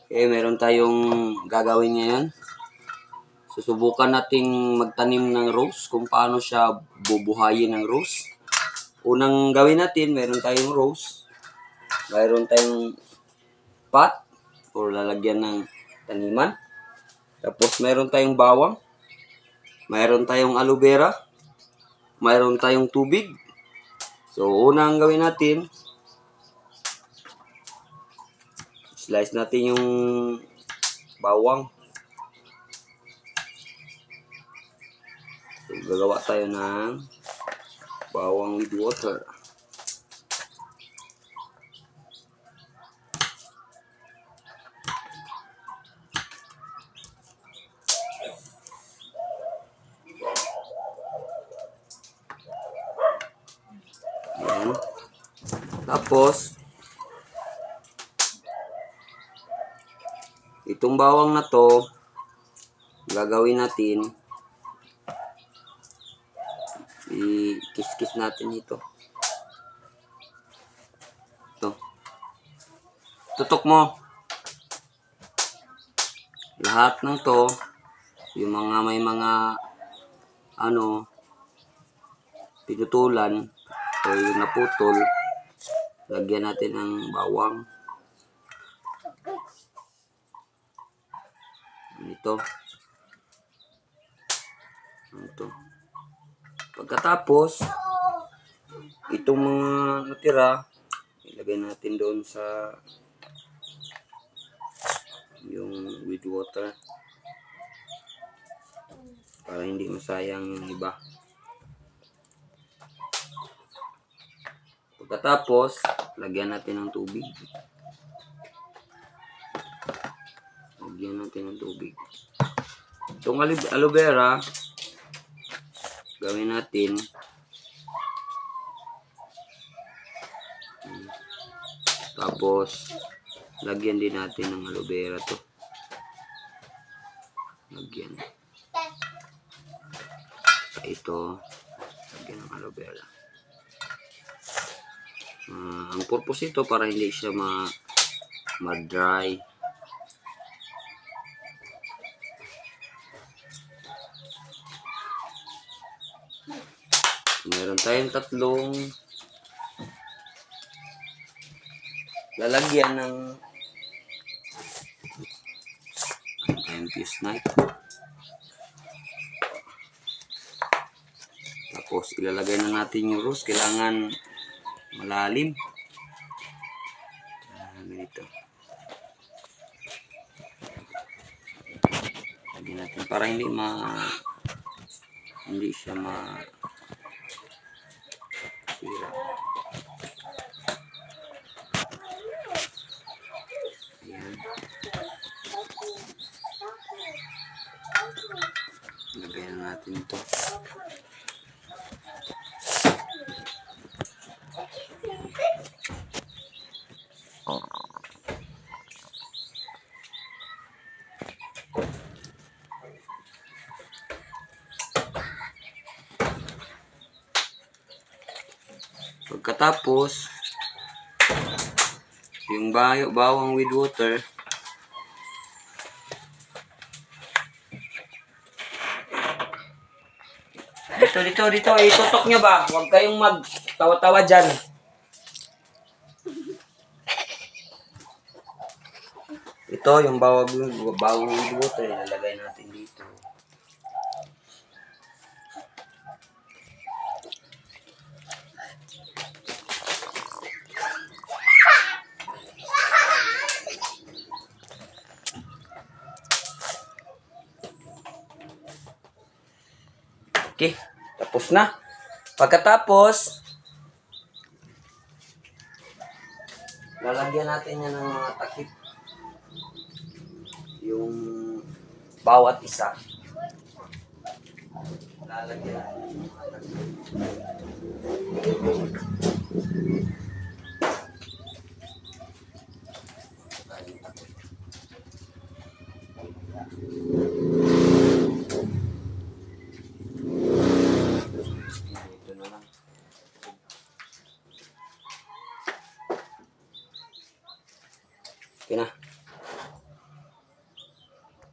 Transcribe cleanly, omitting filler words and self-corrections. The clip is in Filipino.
Okay, meron tayong gagawin ngayon. Susubukan nating magtanim ng rose, kung paano siya bubuhayin ng rose. Unang gawin natin, meron tayong rose. Meron tayong pot or lalagyan ng taniman. Tapos meron tayong bawang. Meron tayong aloe vera. Meron tayong tubig. So, unang gawin natin, slice natin yung bawang. So, gagawa tayo ng bawang with water. Ayan. Tapos, itong bawang na to, gagawin natin, i-kiss-kiss natin ito. Ito. Tutok mo. Lahat ng to, yung mga may mga pinutulan o yung naputol, lagyan natin ng bawang. Ito. Ito. Pagkatapos, itong mga natira, ilagay natin doon sa yung with water para hindi masayang yung iba. Pagkatapos, lagyan natin ng tubig. Lagyan natin ng tubig. Itong aloe vera, gawin natin, tapos lagyan din natin ng aloe vera to. Lagyan. Ito, lagyan ng aloe vera. Ang purpose ito para hindi siya ma-dry. Meron tayong tatlong lalagyan ng fuse knife. Tapos ilalagay na natin yung rose. Kailangan malalim. Ganito. Lagyan natin para hindi siya sira. Ayan. Lagyan natin ito. Pagkatapos, yung bawang with water, dito, itutok nyo ba? Huwag kayong magtawa-tawa dyan. Ito, yung bawang with water, ilalagay natin dito. Okay, tapos na. Pagkatapos, lalagyan natin yan ng mga takip. Yung bawat isa. Lalagyan natin ng mga takip. Okay na.